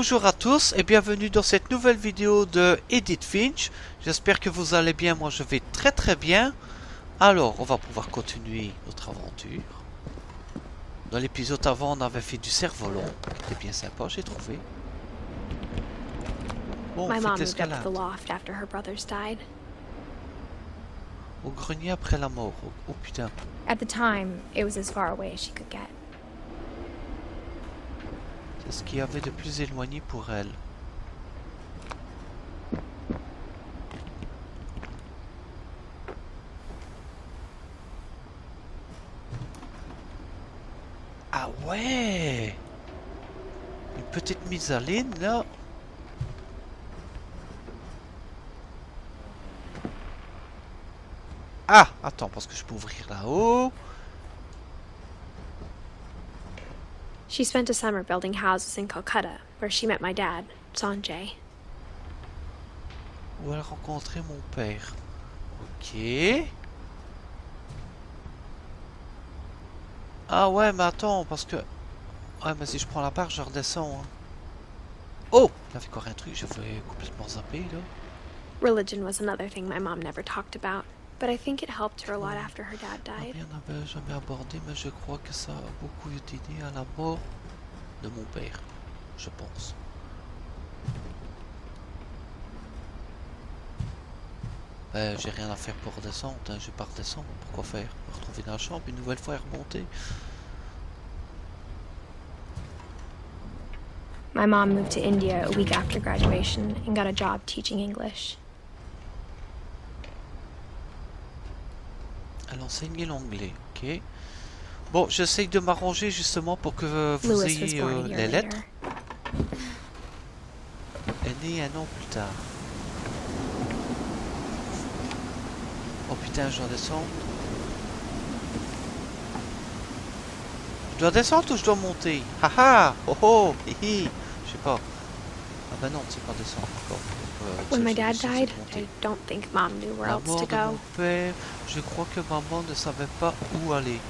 Bonjour à tous et bienvenue dans cette nouvelle vidéo de Edith Finch. J'espère que vous allez bien, moi je vais très bien. Alors, on va pouvoir continuer notre aventure. Dans l'épisode avant, on avait fait du cerf-volant, qui était bien sympa, j'ai trouvé. Bon, on fait l'escalade. Au grenier après la mort. Oh putain. At the time, it was as far away as she could get. C'est ce qu'il y avait de plus éloigné pour elle. Ah ouais! Une petite mise à ligne là. Ah! Attends, parce que je peux ouvrir là-haut. She spent a summer building houses in Calcutta, where she met my dad, Sanjay. Où elle rencontrait mon père. Ok. Ah ouais, mais attends, parce que... Ouais, mais si je prends la barre, je redescends. Hein. Oh! Il avait encore un truc, je vais complètement zapper, là. Religion was another thing my mom never talked about, but I think it helped her a lot after her dad died. On n'avait jamais abordé, mais je crois que ça a beaucoup aidé à la mort de mon père, je pense. J'ai rien à faire pour redescendre, hein. Je vais pas redescendre, pourquoi faire? Me retrouver dans la chambre une nouvelle fois et remonter. My mom moved to India a week after graduation and got a job teaching English. Elle enseignait l'anglais, ok. Bon, j'essaye de m'arranger justement pour que vous ayez les lettres. Elle est née un an plus tard. Oh putain, je dois descendre. Je dois descendre ou je dois monter? Haha! Oh oh! Hihi! Je sais pas. Ah bah non, c'est pas descendre encore. When my dad died, I don't think Mom knew where else to go. Mon père, je crois que maman ne savait pas où aller.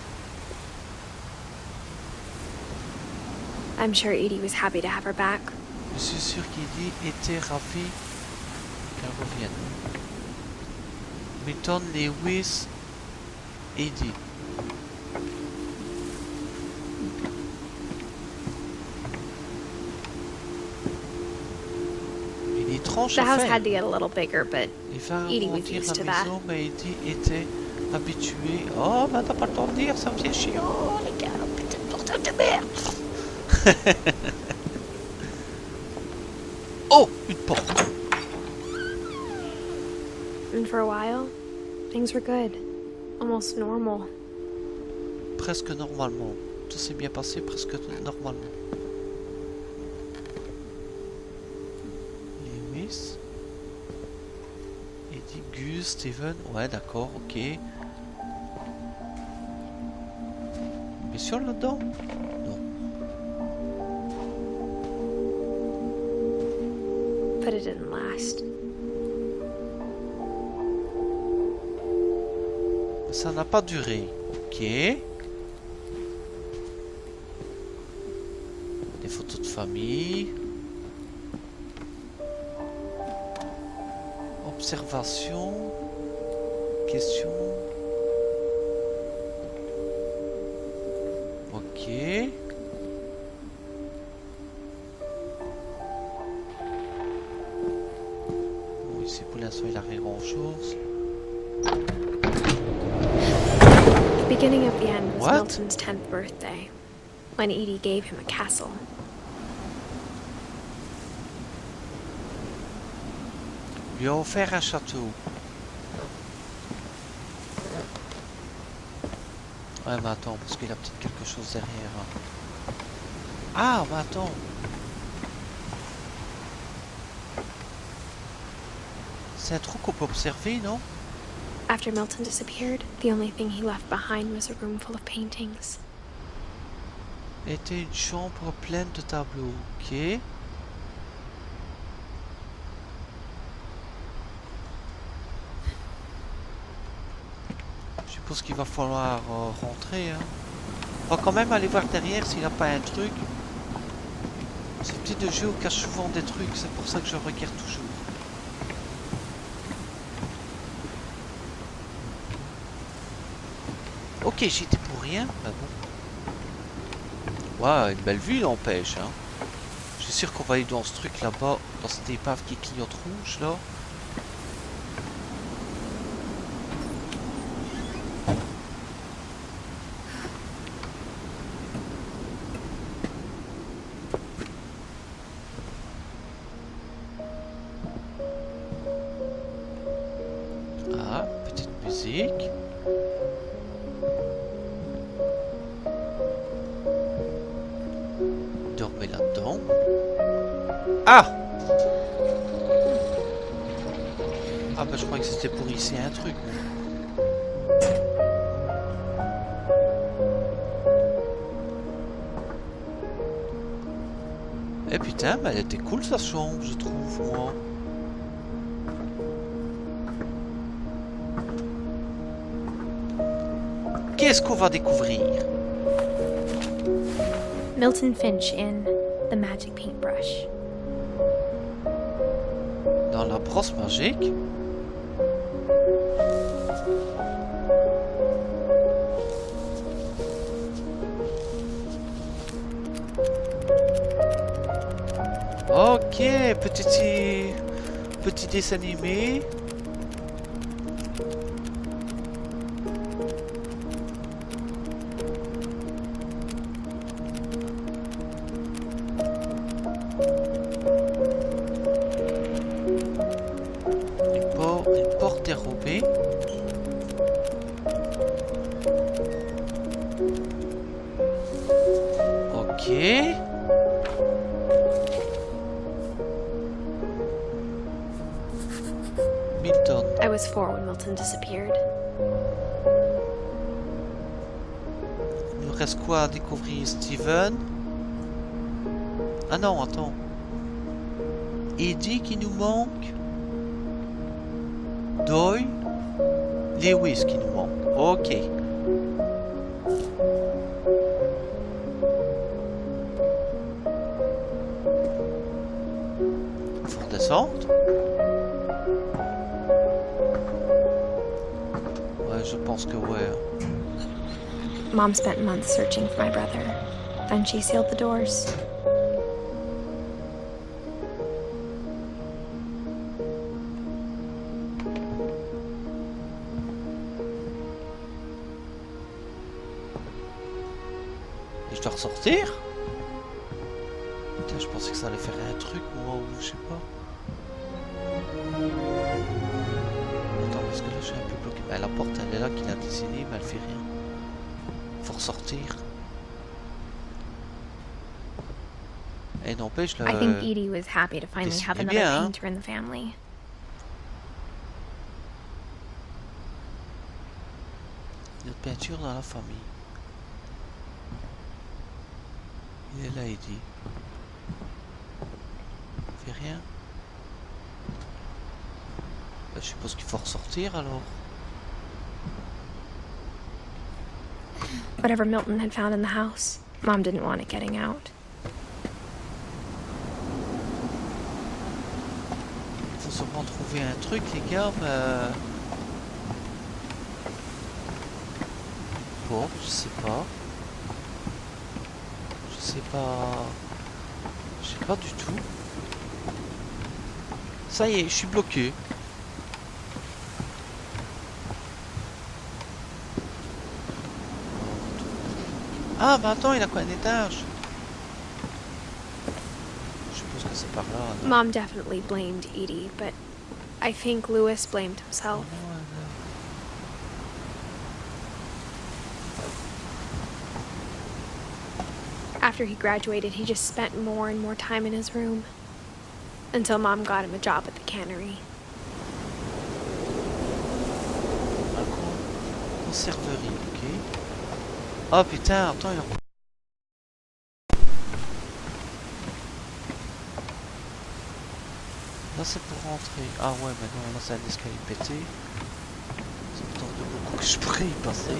I'm sure Edie was happy to have her back. Je suis sûr qu'Edie était ravie qu'elle revienne. Milton Lewis, Edie. Il est étrange. The house had to get a little bigger, but Edie was used to that. Mais Edie était habituée. Oh, bah t'as pas le temps de dire, ça me fait chier. Oh, les gars, putain de portable de merde. Oh, une porte. And for a while, things were good. Almost normal. Presque normalement. Tout s'est bien passé presque normalement. Lewis. Eddie, Gus, Steven. Ouais, d'accord, ok. Bestiole là-dedans? Non. But it didn't last. Ça n'a pas duré. Ok. Des photos de famille. Observation. Question. Ok. Bon, ici pour l'instant il n'a rien grand chose. Beginning of the end was Milton's 10th birthday, when Edie gave him a castle. Lui a offert un château. Ouais, mais attends, parce qu'il a peut-être quelque chose derrière. Ah, mais attends. C'est un trou qu'on peut observer, non? After Milton disappeared, the only thing he left behind was a room full of paintings. Était une chambre pleine de tableaux. Ok. Je suppose qu'il va falloir rentrer. Hein. On va quand même aller voir derrière s'il n'a pas un truc. Ce petit de jeu cache souvent des trucs, c'est pour ça que je regarde toujours. Ok, j'y étais pour rien, mais bon. Ouais, une belle vue n'empêche, hein. Je suis sûr qu'on va aller dans ce truc là-bas, dans cette épave qui clignote rouge, là. Ah, petite musique. Dormez là-dedans. Ah! Ah bah je crois que c'était pour ici un truc. Eh putain, mais elle était cool sa chambre, je trouve, moi. Qu'est-ce qu'on va découvrir? Milton Finch in The Magic Paintbrush. Dans la brosse magique? Ok, petit dessin animé. Une porte dérobée. Ok. Milton. I was 4 when Milton disappeared. Il nous reste quoi à découvrir? Steven. Ah non, attends. Eddie qui nous manque. Doyle. Lewis qui nous manque. Ok. Faut redescendre. Ouais, je pense que ouais. Mom spent months searching for my brother. Then she sealed the doors. Je dois ressortir? Putain, je pensais que ça allait faire un truc, moi, ou je sais pas. Attends, parce que là, je suis un peu bloqué. Bah, la porte, elle est là, qu'il a dessinée, mais elle fait rien. Faut ressortir. Et n'empêche, I think Edie was happy to finally have another bien, hein. painter in the family. Notre peinture dans la famille. Il est là, Eddie. Il fait rien. Bah, je suppose qu'il faut ressortir alors. Whatever Milton had found in the house, Mom didn't want it getting out. Il faut sûrement trouver un truc, les gars, mais... Bon, je sais pas. Je sais pas du tout. Ça y est, je suis bloqué. Ah, bah attends, il a quoi, un étage? Je suppose que c'est par là. Non? Mom definitely blamed Edie, but I think Lewis blamed himself. After he graduated, he just spent more and more time in his room. Until Mom got him a job at the cannery. Conserverie, ok. Oh putain, attends, il a... Là c'est pour rentrer. Ah ouais, mais non, là c'est un escalier pété. Ça me tente de beaucoup que je pourrais y passer.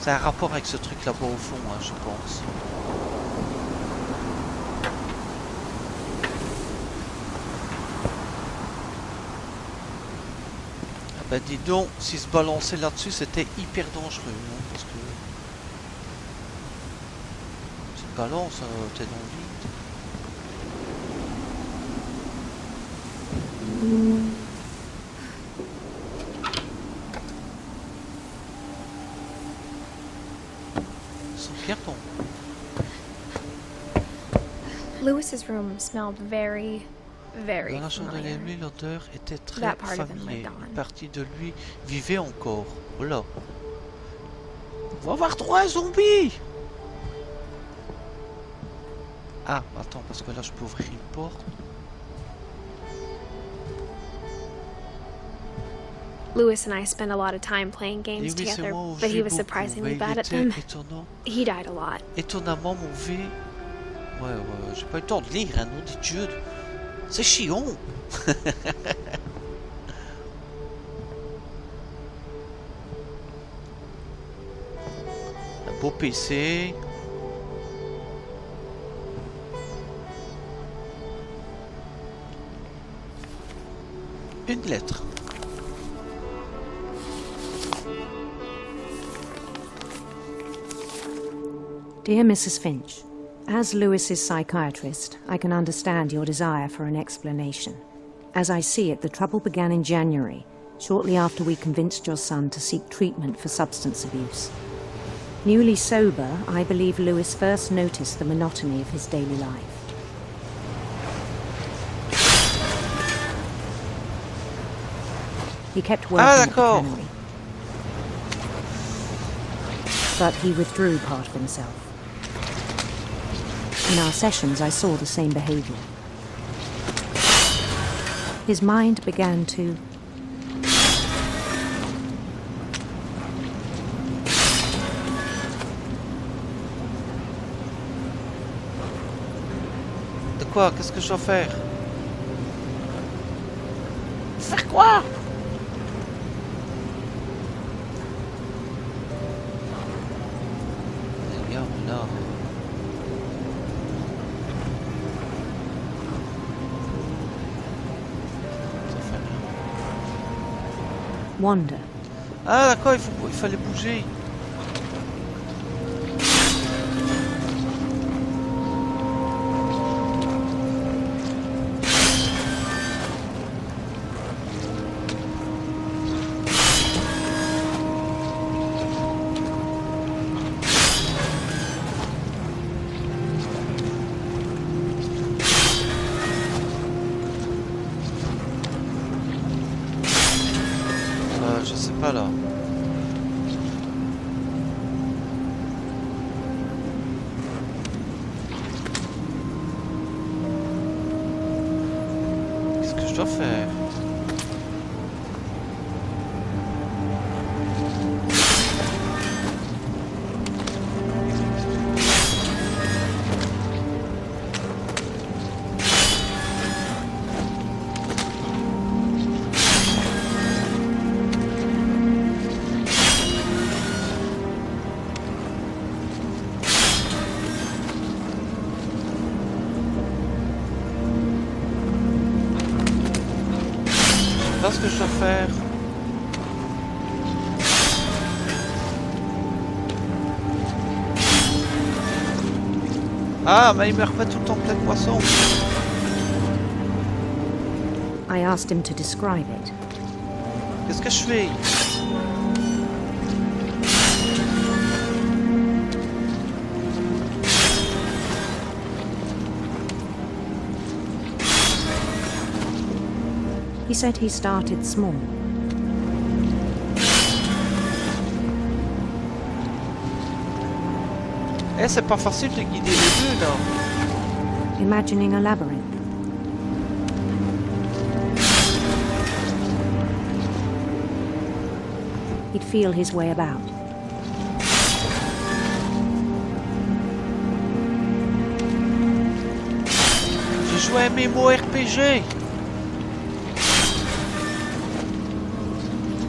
C'est un rapport avec ce truc là-bas au fond, hein, je pense. Ah bah dis donc, s'il se balançait là-dessus, c'était hyper dangereux. Hein, parce que... Tu te balances, t'es dans le vide. Lewis's room smelled very Dans la chambre de familiar. l'ennemi, l'odeur était très That part of him familière. lived on. Une partie de lui vivait encore. Oh là. On va avoir droit à un zombie. Ah, attends, parce que là, je peux ouvrir une porte. Lewis and I spent a lot of time playing games Lewis et together, moi, on but he jouait was beaucoup, surprisingly mais bad il at them. était étonnant. He died a lot. Étonnamment mauvais. Ouais, j'ai pas eu le temps de lire, hein, nom de Dieu. C'est chiant. Un beau PC. Une lettre. Dear Mrs. Finch, as Lewis's psychiatrist, I can understand your desire for an explanation. As I see it, the trouble began in January, shortly after we convinced your son to seek treatment for substance abuse. Newly sober, I believe Lewis first noticed the monotony of his daily life. He kept working at the cannery, but he withdrew part of himself. In our sessions, I saw the same behavior. His mind began to... De quoi? Qu'est-ce que je dois faire? Faire quoi? Regarde là. wander. Ah d'accord, il fallait bouger. Je sais pas là. Qu'est-ce que je dois faire? Ce que je dois faire. Ah, mais il me remet tout le temps plein de poissons. I asked him to describe it. Qu'est-ce que je fais? He said he started small. Eh, c'est pas facile de guider les deux là. Imagining a labyrinth. He'd feel his way about. J'ai joué un MMORPG.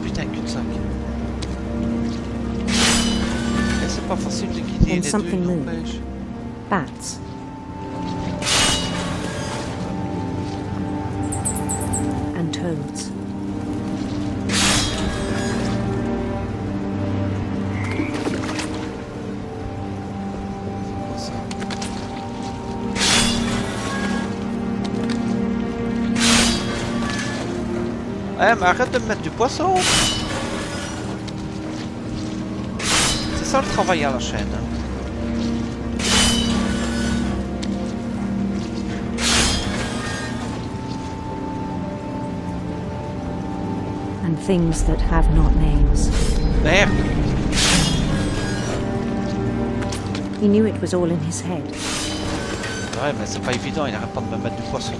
Putain, cul-de-sac. pas facile de guider Then les deux, something moved. n'empêche. Bats. And toads. Eh, mais arrête de me mettre du poisson! C'est ça le travail à la chaîne. And things that have not names. Merde! He knew it was all in his head. Ouais, mais c'est pas évident, il arrête pas de me mettre du poisson.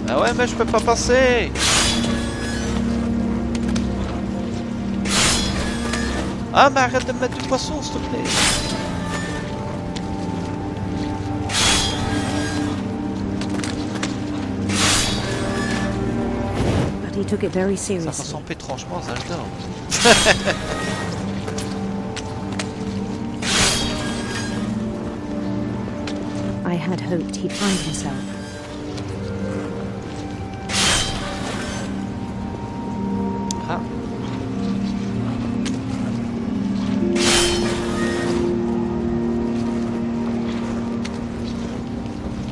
Ah ouais, mais je peux pas passer! Ah, mais arrête de me mettre du poisson, s'il te plaît! But he took it very Ça seriously. ressemble étrangement à Zelda. I had hoped he'd find himself. Ah.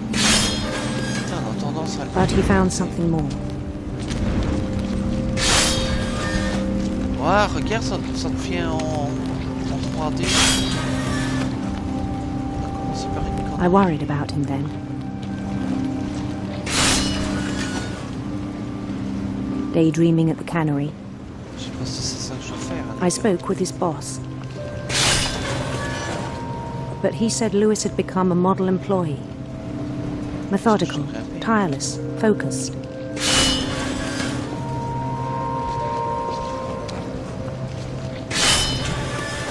Putain, on a tendance à le... But he found something more. Ouais, regarde, ça devient en 3D. On a commencé par une connerie. I worried about him then. Daydreaming at the cannery, Je sais pas si c'est ça que je dois faire. hein, I spoke with his boss. But he said Lewis had become a model employee. Methodical, tireless, focused.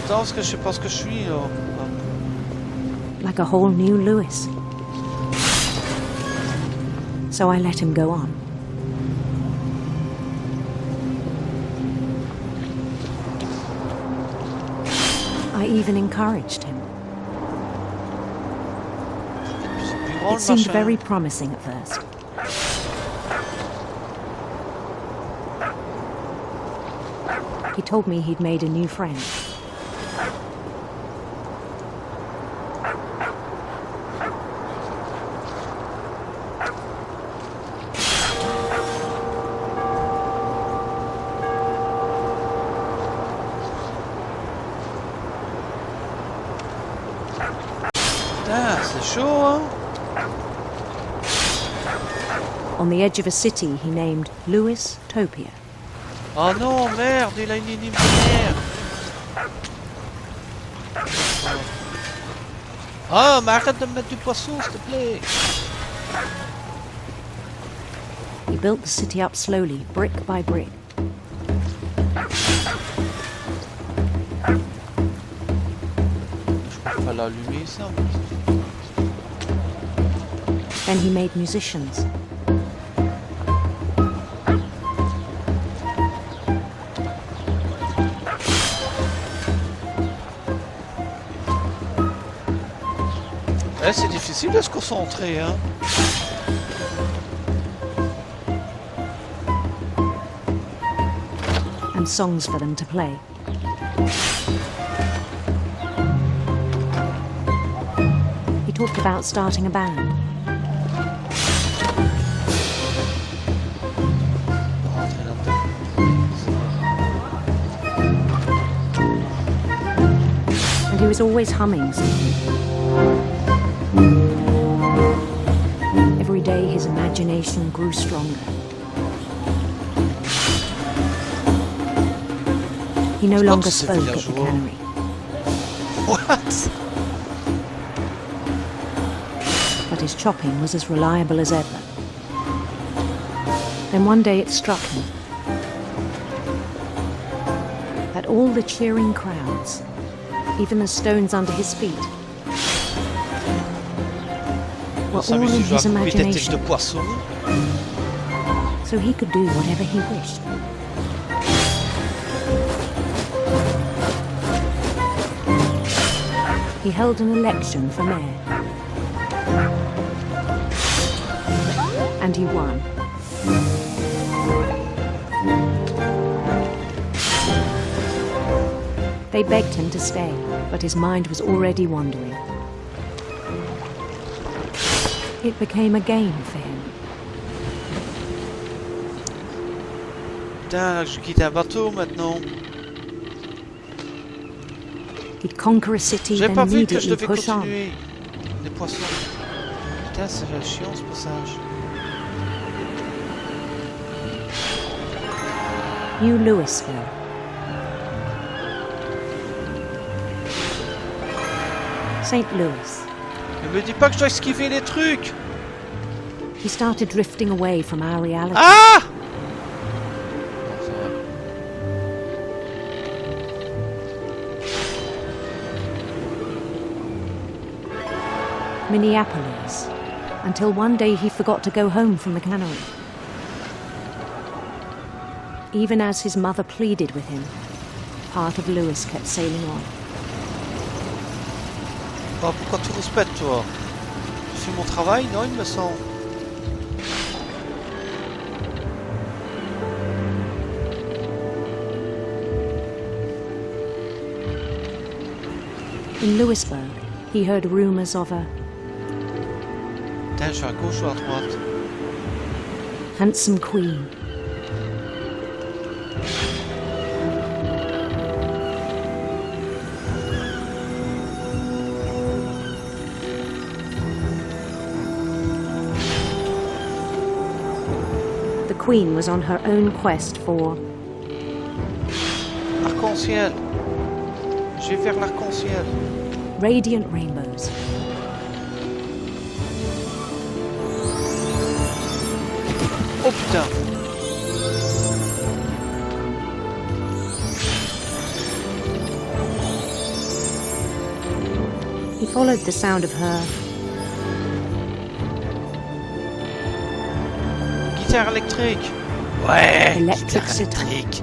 Attends, parce que je sais pas ce que je suis là. Like a whole new Lewis. So I let him go on. I even encouraged him. It seemed very promising at first. He told me he'd made a new friend. Putain, c'est chaud, hein? On the edge of a city he named Lewis Topia. Oh non, merde, il a une énigme de merde. Oh, mais arrête de me mettre du poisson, s'il te plaît. He built the city up slowly, brick by brick. Je peux pas l'allumer, ça. Then he made musicians. Eh, c'est difficile de se concentrer, hein. And songs for them to play. He talked about starting a band. Rentrer là-dedans. And he was always humming something. Every day his imagination grew stronger. He no longer spoke at the cannery. What? But his chopping was as reliable as ever. Then one day it struck him that all the cheering crowds, even the stones under his feet, were Ça all m'amuse in de jouer à his couper des têtes de imagination, poisson. so he could do whatever he wished. He held an election for mayor. And he won. They begged him to stay, but his mind was already wandering. It became a game for him. Putain, je quitte un bateau maintenant. He'd conquer a city, J'avais then pas vu que je immediately devais push on. continuer. Les poissons. Putain, c'est la chiant ce passage. New Louisville. St. Louis. Ne me dis pas que je dois esquiver les trucs. He started drifting away from our reality. Ah! Minneapolis, until one day he forgot to go home from the cannery. Even as his mother pleaded with him, part of Louis kept sailing on. Oh, pourquoi tu respectes, toi? Je fais mon travail, non, il me semble. In Louisburg, he heard rumors of a Putain, je suis à gauche ou à droite? handsome queen. The queen was on her own quest for Arc-en-ciel. Je vais vers l'arc-en-ciel. radiant rainbows. Oh putain! He followed the sound of her Guitare électrique! Ouais! Electric Guitare sitar. électrique!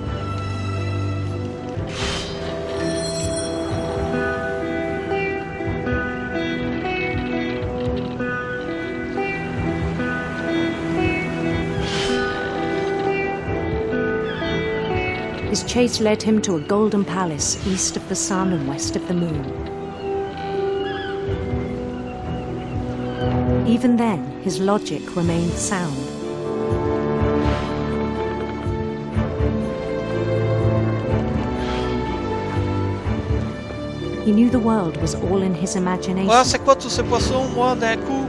His chase led him to a golden palace east of the sun and west of the moon. Even then, his logic remained sound. He knew the world was all in his imagination. Ah, c'est quoi tous ces poissons, moi, d'un coup?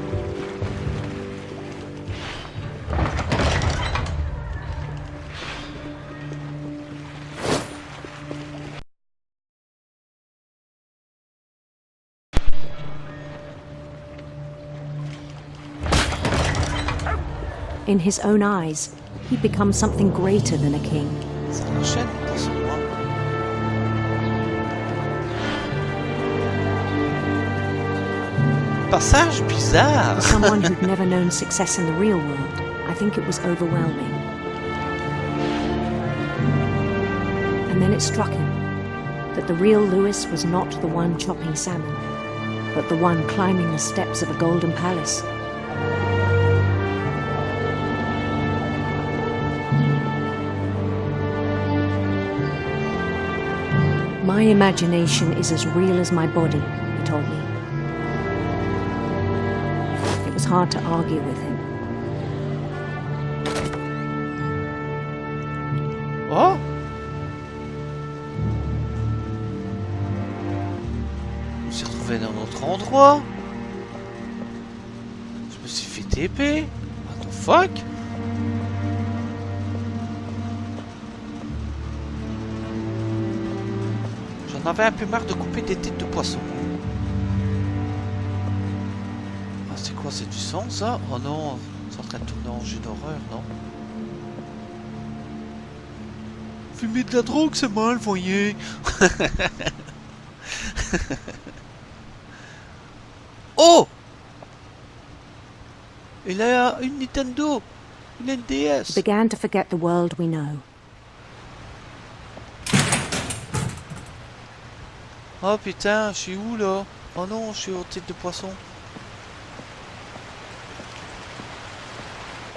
In his own eyes, he'd become something greater than a king. Ça enchaîne, les poissons, moi. Passage bizarre! For someone who'd never known success in the real world, I think it was overwhelming. And then it struck him that the real Louis was not the one chopping salmon, but the one climbing the steps of a golden palace. My imagination is as real as my body, he told me. It was hard to argue with him. Oh! Je me suis retrouvé dans un autre endroit. Je me suis fait TP. What the fuck? J'en avais un peu marre de couper des têtes de poisson. Ah, c'est quoi? C'est du sang, ça? Oh non, c'est en train de tourner en jeu d'horreur, non? Fumer de la drogue, c'est mal, voyez. Oh! Il a une Nintendo. Il a une He DS. began to forget the world we know. Oh putain, je suis où là? Oh non, je suis au titre de poisson.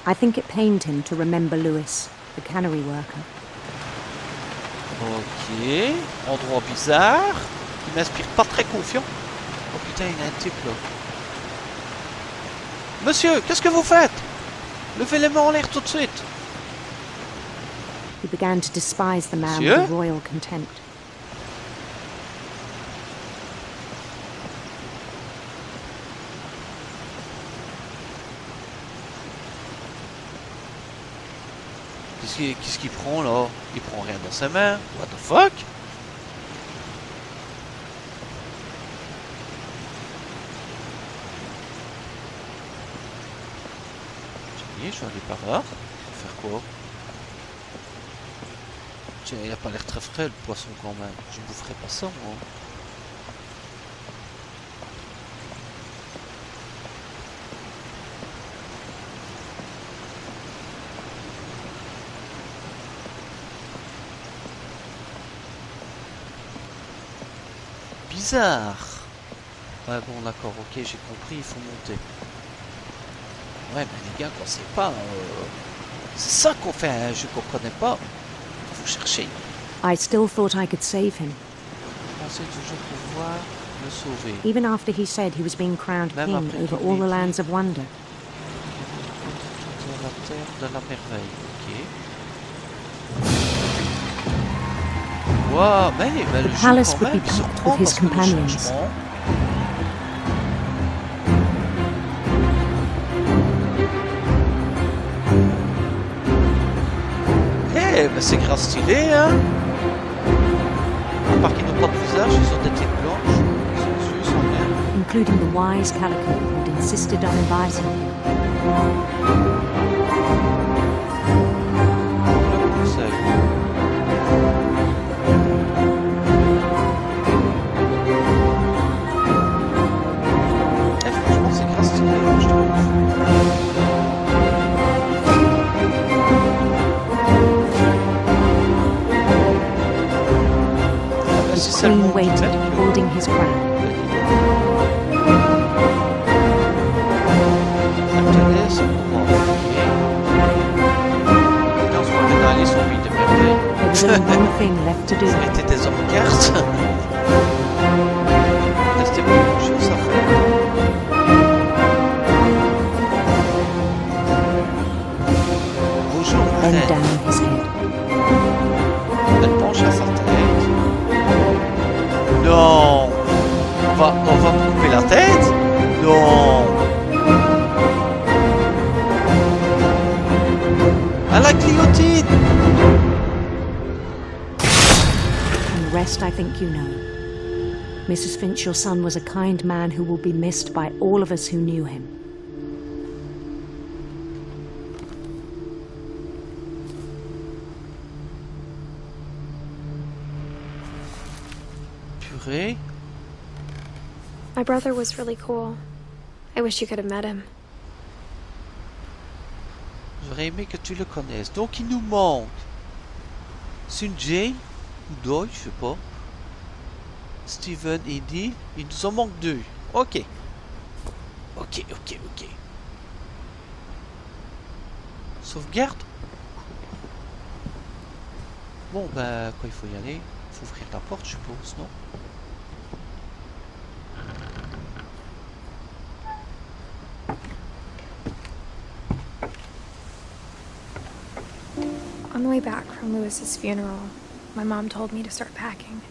I think it pained him to remember Lewis, the cannery worker. Ok, endroit bizarre, qui m'inspire pas très confiant. Oh putain, il y a un type là. Monsieur, qu'est-ce que vous faites? Levez les mains en l'air tout de suite. He began to despise the man Monsieur? with a royal contempt. Qu'est-ce qu'il prend là? Il prend rien dans ses mains. What the fuck? Tiens, je vais aller par là. Faire quoi? Tiens, il a pas l'air très frais le poisson quand même. Je boufferai pas ça moi. Bizarre. Ouais bon d'accord, ok, j'ai compris, il faut monter. Ouais mais les gars, quand c'est pas... c'est ça qu'on fait, hein, je comprenais pas. Faut chercher. I still thought I could save him. Je pensais toujours pouvoir le sauver. Even after he said he was being crowned Même king après over qu'il all ait the dit- lands of wonder. De la terre de la merveille, ok. Wow, mais le The jeu palace quand would même be il se packed reprend with his parce que le companions. changement- Eh, mais c'est grave stylé, hein. À part qu'ils n'ont pas de visage, ils ont des têtes blanches. Sans yeux, sans rien. Including the wise Calico who'd insisted on inviting him. Le conseil. Eh, franchement, c'est grave stylé, moi, je trouve. Ah, bah, The si seulement queen on waited, dit que- holding his crown. Elle te laisse au courant, ok. Putain, on se promène dans les zombies de merveille. There was only one thing left to do. Ça aurait été des hommes cartes. Il restait plus grand chose à faire. Bonjour, Bend reine. down his head. Elle penche à sa tête. Non. On va me couper la tête. Non. À la guillotine. And the rest I think you know. Mrs. Finch, your son was a kind man who will be missed by all of us who knew him. Purée. My brother was really cool. I wish you could have met him. J'aurais aimé que tu le connaisses. Donc il nous manque Sunjay ou Doy, je sais pas. Steven, Eddie. Il nous en manque 2. Ok. Ok. Sauvegarde. Bon, bah, quoi, il faut y aller. Il faut ouvrir la porte, je suppose, non? On the way back from Lewis's funeral, my mom told me to start packing.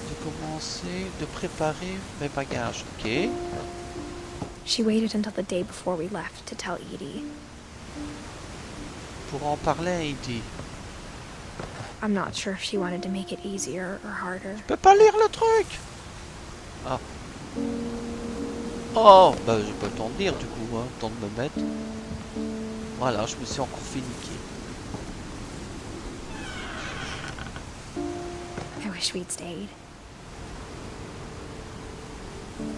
De commencer, de préparer mes bagages, ok. She waited until the day before we left to tell Edie. Pour en parler à Eddie. I'm not sure if she wanted to make it easier or harder. Je peux pas lire le truc. Ah. Oh, bah j'ai pas le temps de lire du coup, hein, le temps de me mettre. Voilà, je me suis encore fait niquer. I wish we'd stayed.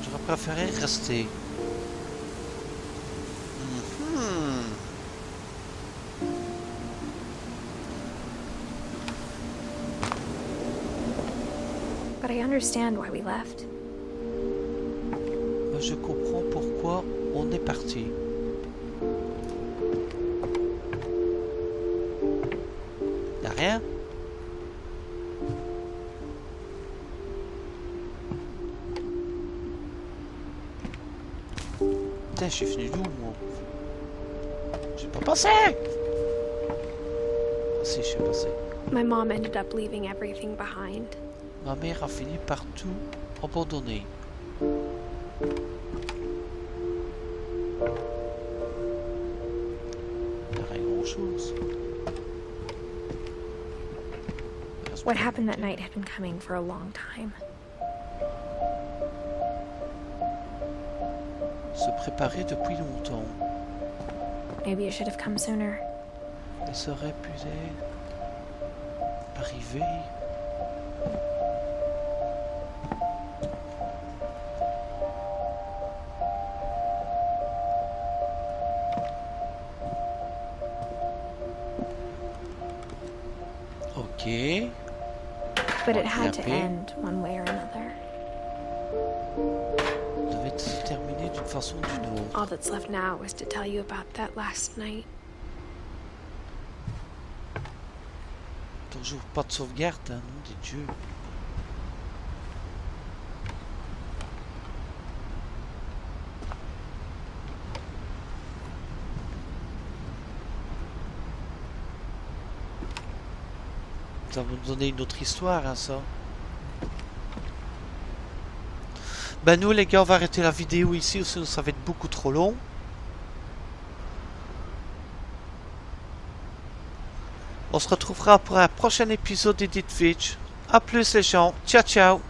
J'aurais préféré rester. Mhm. But I understand why we left. Je comprends pourquoi on est parti. Y'a rien? Putain, je suis venu d'où, moi? J'ai pas passé! Ah si, je suis passé. My mom ended up leaving everything behind. Ma mère a fini par tout abandonner. Il n'y a rien grand-chose. What happened that night had been coming for a long time. Se préparer depuis longtemps. Maybe it should have come sooner. Elle serait pu arriver. Ok. But it had to Happy. end one way or another. Devait se terminer d'une façon ou d'une autre. All that's left now is to tell you about that last night. Toujours pas de sauvegarde, hein, nom des dieux. Ça va nous donner une autre histoire, hein, ça. Ben nous les gars, on va arrêter la vidéo ici, sinon ça va être beaucoup trop long. On se retrouvera pour un prochain épisode d'Edith Finch. A plus les gens, ciao ciao.